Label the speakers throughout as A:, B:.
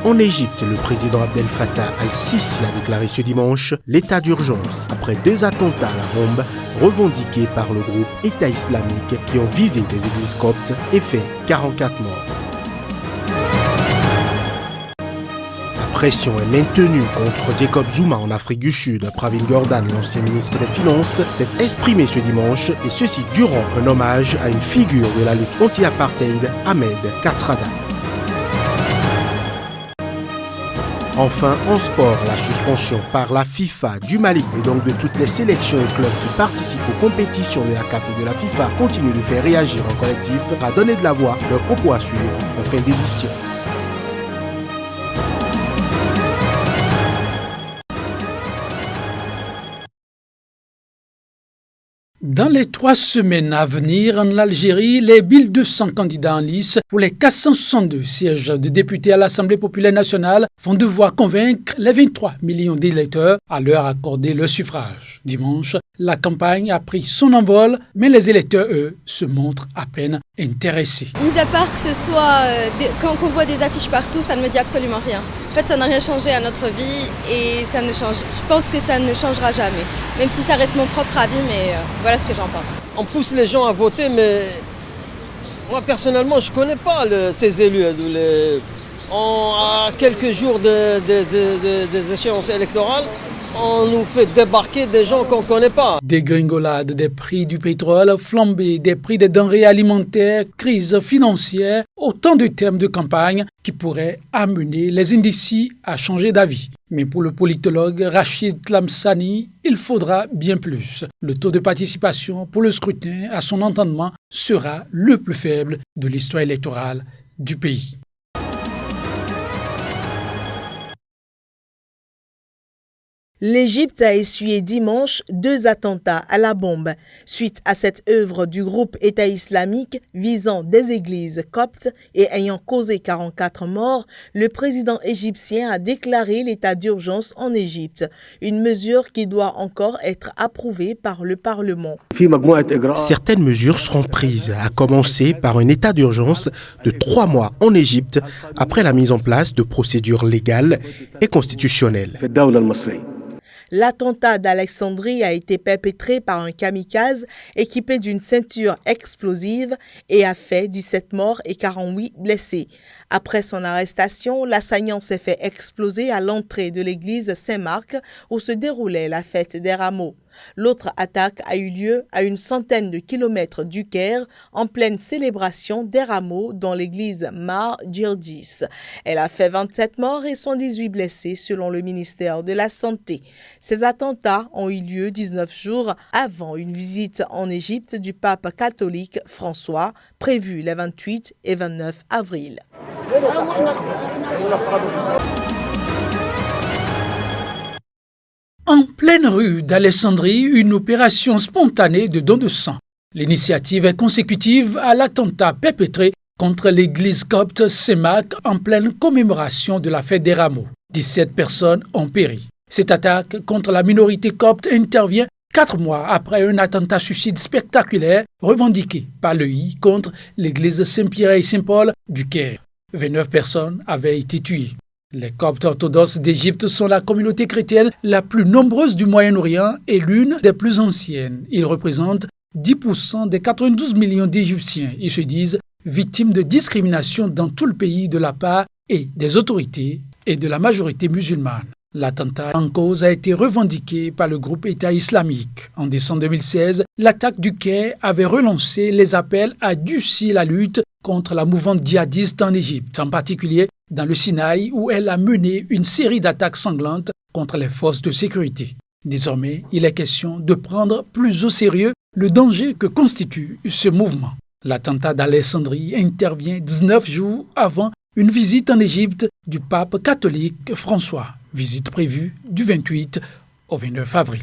A: En Égypte, le président Abdel Fattah al-Sisi a déclaré ce dimanche l'état d'urgence après 2 attentats à la bombe revendiqués par le groupe État islamique qui ont visé des églises coptes et fait 44 morts. La pression est maintenue contre Jacob Zuma en Afrique du Sud. Pravin Gordhan, l'ancien ministre des Finances, s'est exprimé ce dimanche, et ceci durant un hommage à une figure de la lutte anti-apartheid, Ahmed Kathrada. Enfin, en sport, la suspension par la FIFA du Mali et donc de toutes les sélections et clubs qui participent aux compétitions de la CAF et de la FIFA continue de faire réagir en collectif, à donner de la voix, leurs propos à suivre en fin d'édition.
B: Dans les 3 semaines à venir en Algérie, les 1200 candidats en lice pour les 462 sièges de députés à l'Assemblée populaire nationale vont devoir convaincre les 23 millions d'électeurs à leur accorder le suffrage. Dimanche, la campagne a pris son envol, mais les électeurs, eux, se montrent à peine intéressés.
C: Mis à part que ce soit, quand on voit des affiches partout, ça ne me dit absolument rien. En fait, ça n'a rien changé à notre vie et ça ne change. Je pense que ça ne changera jamais. Même si ça reste mon propre avis, mais voilà ce que j'en pense.
D: On pousse les gens à voter, mais moi personnellement, je ne connais pas ces élus. À quelques jours des échéances électorales, on nous fait débarquer des gens qu'on ne connaît pas.
B: Dégringolade des prix du pétrole, flambée des prix des denrées alimentaires, crise financière, autant de termes de campagne qui pourraient amener les indécis à changer d'avis. Mais pour le politologue Rachid Tlamsani, il faudra bien plus. Le taux de participation pour le scrutin, à son entendement, sera le plus faible de l'histoire électorale du pays.
E: L'Égypte a essuyé dimanche 2 attentats à la bombe. Suite à cette œuvre du groupe État islamique visant des églises coptes et ayant causé 44 morts, le président égyptien a déclaré l'état d'urgence en Égypte, une mesure qui doit encore être approuvée par le Parlement.
A: Certaines mesures seront prises, à commencer par un état d'urgence de 3 mois en Égypte après la mise en place de procédures légales et constitutionnelles.
E: L'attentat d'Alexandrie a été perpétré par un kamikaze équipé d'une ceinture explosive et a fait 17 morts et 48 blessés. Après son arrestation, l'assaillant s'est fait exploser à l'entrée de l'église Saint-Marc où se déroulait la fête des rameaux. L'autre attaque a eu lieu à une centaine de kilomètres du Caire, en pleine célébration des rameaux dans l'église Mar Djirgis. Elle a fait 27 morts et 118 blessés selon le ministère de la Santé. Ces attentats ont eu lieu 19 jours avant une visite en Égypte du pape catholique François, prévue les 28 et 29 avril.
B: En pleine rue d'Alexandrie, une opération spontanée de don de sang. L'initiative est consécutive à l'attentat perpétré contre l'église copte Saint-Marc en pleine commémoration de la fête des rameaux. 17 personnes ont péri. Cette attaque contre la minorité copte intervient 4 mois après un attentat suicide spectaculaire revendiqué par l'EI contre l'église Saint-Pierre et Saint-Paul du Caire. 29 personnes avaient été tuées. Les Coptes orthodoxes d'Égypte sont la communauté chrétienne la plus nombreuse du Moyen-Orient et l'une des plus anciennes. Ils représentent 10% des 92 millions d'Égyptiens. Ils se disent victimes de discrimination dans tout le pays de la part et des autorités et de la majorité musulmane. L'attentat en cause a été revendiqué par le groupe État islamique. En décembre 2016, l'attaque du Caire avait relancé les appels à durcir la lutte contre la mouvance djihadiste en Égypte, en particulier dans le Sinaï où elle a mené une série d'attaques sanglantes contre les forces de sécurité. Désormais, il est question de prendre plus au sérieux le danger que constitue ce mouvement. L'attentat d'Alexandrie intervient 19 jours avant une visite en Égypte du pape catholique François, visite prévue du 28 au 29 avril.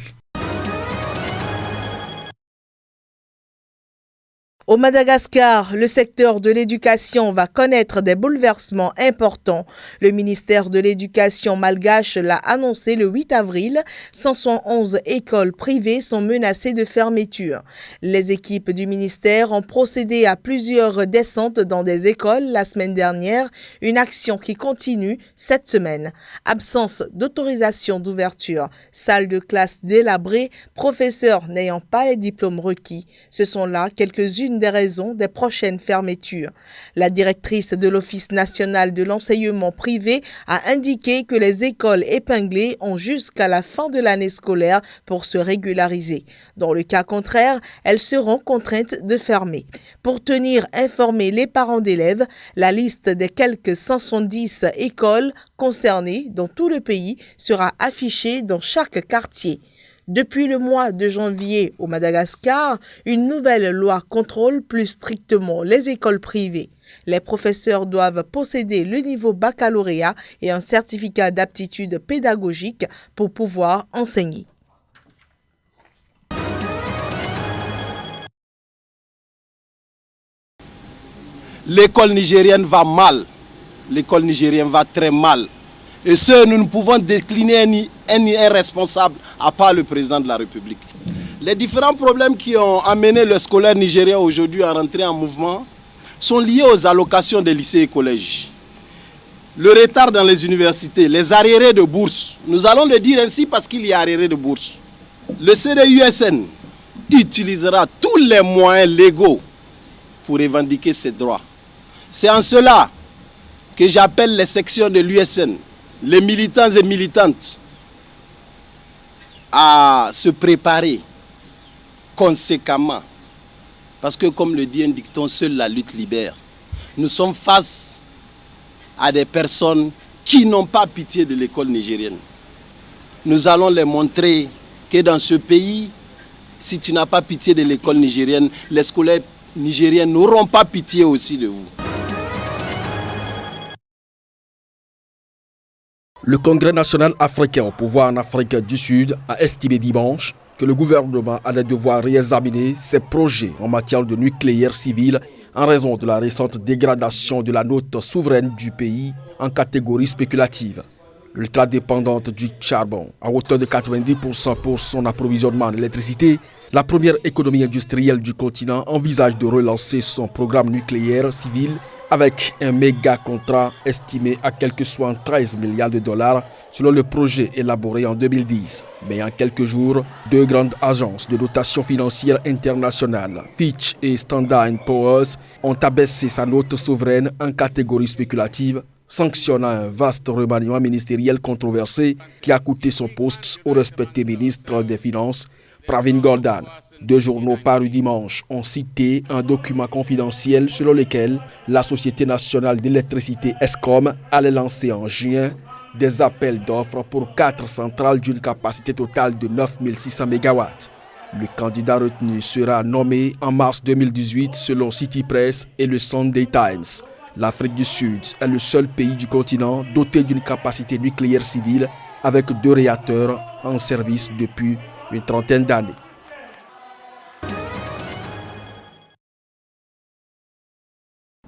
E: Au Madagascar, le secteur de l'éducation va connaître des bouleversements importants. Le ministère de l'Éducation malgache l'a annoncé le 8 avril. 511 écoles privées sont menacées de fermeture. Les équipes du ministère ont procédé à plusieurs descentes dans des écoles la semaine dernière, une action qui continue cette semaine. Absence d'autorisation d'ouverture, salles de classe délabrées, professeurs n'ayant pas les diplômes requis. Ce sont là quelques-unes des raisons des prochaines fermetures. La directrice de l'Office national de l'enseignement privé a indiqué que les écoles épinglées ont jusqu'à la fin de l'année scolaire pour se régulariser. Dans le cas contraire, elles seront contraintes de fermer. Pour tenir informés les parents d'élèves, la liste des quelques 510 écoles concernées dans tout le pays sera affichée dans chaque quartier. Depuis le mois de janvier au Madagascar, une nouvelle loi contrôle plus strictement les écoles privées. Les professeurs doivent posséder le niveau baccalauréat et un certificat d'aptitude pédagogique pour pouvoir enseigner.
F: L'école nigérienne va mal. L'école nigérienne va très mal. Et ce, nous ne pouvons décliner un responsable à part le président de la République. Les différents problèmes qui ont amené le scolaire nigérien aujourd'hui à rentrer en mouvement sont liés aux allocations des lycées et collèges. Le retard dans les universités, les arriérés de bourse. Nous allons le dire ainsi parce qu'il y a arriérés de bourse. Le CDUSN utilisera tous les moyens légaux pour revendiquer ses droits. C'est en cela que j'appelle les sections de l'USN, les militants et militantes, à se préparer conséquemment. Parce que comme le dit un dicton, seule la lutte libère. Nous sommes face à des personnes qui n'ont pas pitié de l'école nigérienne. Nous allons les montrer que dans ce pays, si tu n'as pas pitié de l'école nigérienne, les scolaires nigériens n'auront pas pitié aussi de vous.
G: Le Congrès national africain au pouvoir en Afrique du Sud a estimé dimanche que le gouvernement allait devoir réexaminer ses projets en matière de nucléaire civil en raison de la récente dégradation de la note souveraine du pays en catégorie spéculative. Ultra-dépendante du charbon à hauteur de 90% pour son approvisionnement en électricité, la première économie industrielle du continent envisage de relancer son programme nucléaire civil avec un méga contrat estimé à quelque 73 milliards de dollars selon le projet élaboré en 2010. Mais en quelques jours, deux grandes agences de notation financière internationale, Fitch et Standard & Poor's, ont abaissé sa note souveraine en catégorie spéculative, sanctionnant un vaste remaniement ministériel controversé qui a coûté son poste au respecté ministre des Finances, Pravin Gordhan. Deux journaux parus dimanche ont cité un document confidentiel selon lequel la Société nationale d'électricité ESCOM allait lancer en juin des appels d'offres pour 4 centrales d'une capacité totale de 9600 MW. Le candidat retenu sera nommé en mars 2018 selon City Press et le Sunday Times. L'Afrique du Sud est le seul pays du continent doté d'une capacité nucléaire civile avec 2 réacteurs en service depuis une trentaine d'années.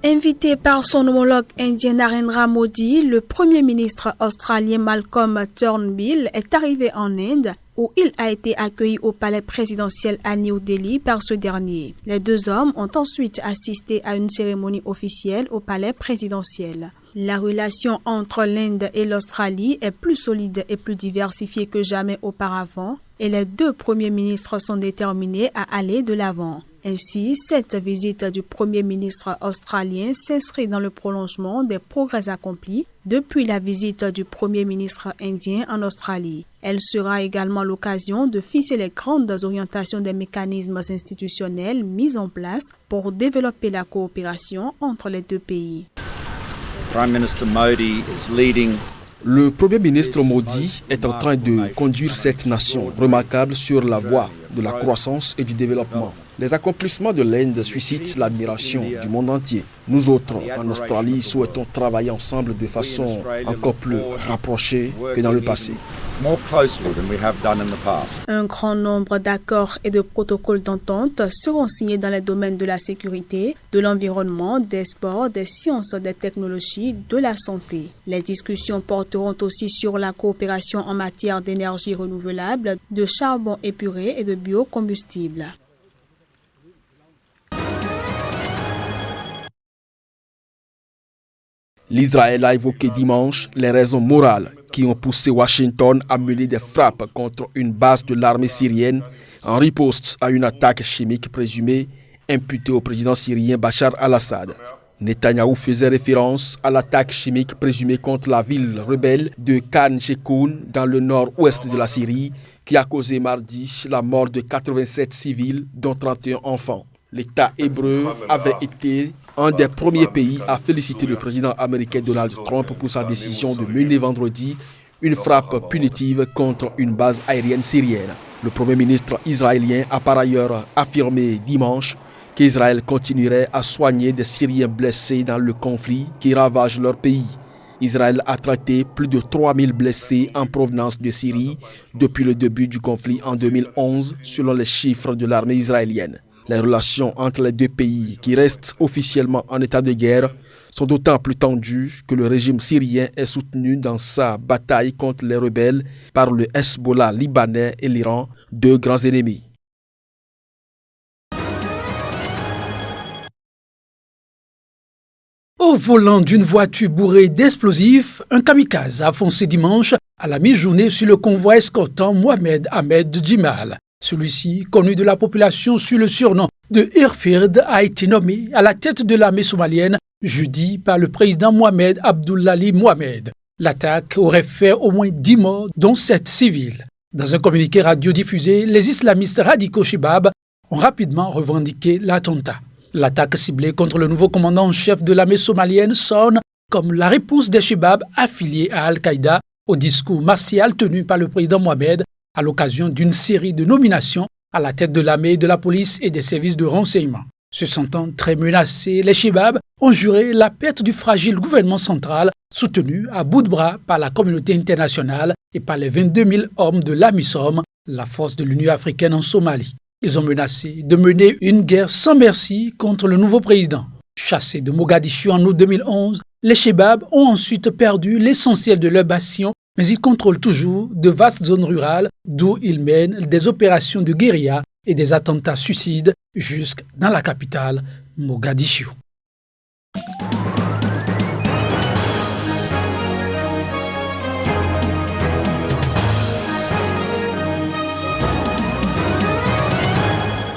H: Invité par son homologue indien Narendra Modi, le Premier ministre australien Malcolm Turnbull est arrivé en Inde où il a été accueilli au palais présidentiel à New Delhi par ce dernier. Les deux hommes ont ensuite assisté à une cérémonie officielle au palais présidentiel. La relation entre l'Inde et l'Australie est plus solide et plus diversifiée que jamais auparavant et les deux premiers ministres sont déterminés à aller de l'avant. Ainsi, cette visite du Premier ministre australien s'inscrit dans le prolongement des progrès accomplis depuis la visite du Premier ministre indien en Australie. Elle sera également l'occasion de fixer les grandes orientations des mécanismes institutionnels mis en place pour développer la coopération entre les deux pays.
G: Le Premier ministre Modi est en train de conduire cette nation remarquable sur la voie de la croissance et du développement. Les accomplissements de l'Inde suscitent l'admiration du monde entier. Nous autres, en Australie, souhaitons travailler ensemble de façon encore plus rapprochée que dans le passé.
I: more closely than we have done in the past.
H: Un grand nombre d'accords et de protocoles d'entente seront signés dans les domaines de la sécurité, de l'environnement, des sports, des sciences, des technologies, de la santé. Les discussions porteront aussi sur la coopération en matière d'énergie renouvelable, de charbon épuré et de biocombustibles.
G: L'Israël a évoqué dimanche les raisons morales qui ont poussé Washington à mener des frappes contre une base de l'armée syrienne en riposte à une attaque chimique présumée imputée au président syrien Bachar al-Assad. Netanyahou faisait référence à l'attaque chimique présumée contre la ville rebelle de Khan Sheikhoun dans le nord-ouest de la Syrie qui a causé mardi la mort de 87 civils dont 31 enfants. L'État hébreu avait été un des premiers pays à féliciter le président américain Donald Trump pour sa décision de mener vendredi une frappe punitive contre une base aérienne syrienne. Le Premier ministre israélien a par ailleurs affirmé dimanche qu'Israël continuerait à soigner des Syriens blessés dans le conflit qui ravage leur pays. Israël a traité plus de 3000 blessés en provenance de Syrie depuis le début du conflit en 2011, selon les chiffres de l'armée israélienne. Les relations entre les deux pays, qui restent officiellement en état de guerre, sont d'autant plus tendues que le régime syrien est soutenu dans sa bataille contre les rebelles par le Hezbollah libanais et l'Iran, deux grands ennemis.
B: Au volant d'une voiture bourrée d'explosifs, un kamikaze a foncé dimanche à la mi-journée sur le convoi escortant Mohamed Ahmed Djimal. Celui-ci, connu de la population sous le surnom de Irfird, a été nommé à la tête de l'armée somalienne jeudi par le président Mohamed Abdullahi Mohamed. L'attaque aurait fait au moins 10 morts, dont 7 civils. Dans un communiqué radiodiffusé, les islamistes radicaux Shebab ont rapidement revendiqué l'attentat. L'attaque ciblée contre le nouveau commandant en chef de l'armée somalienne sonne comme la réponse des Shebab affiliés à Al-Qaïda au discours martial tenu par le président Mohamed à l'occasion d'une série de nominations à la tête de l'armée, de la police et des services de renseignement. Se sentant très menacés, les Shebab ont juré la perte du fragile gouvernement central soutenu à bout de bras par la communauté internationale et par les 22 000 hommes de l'AMISOM, la force de l'Union africaine en Somalie. Ils ont menacé de mener une guerre sans merci contre le nouveau président. Chassés de Mogadiscio en août 2011, les Shebab ont ensuite perdu l'essentiel de leur bastion, mais ils contrôlent toujours de vastes zones rurales d'où ils mènent des opérations de guérilla et des attentats suicides jusque dans la capitale, Mogadiscio.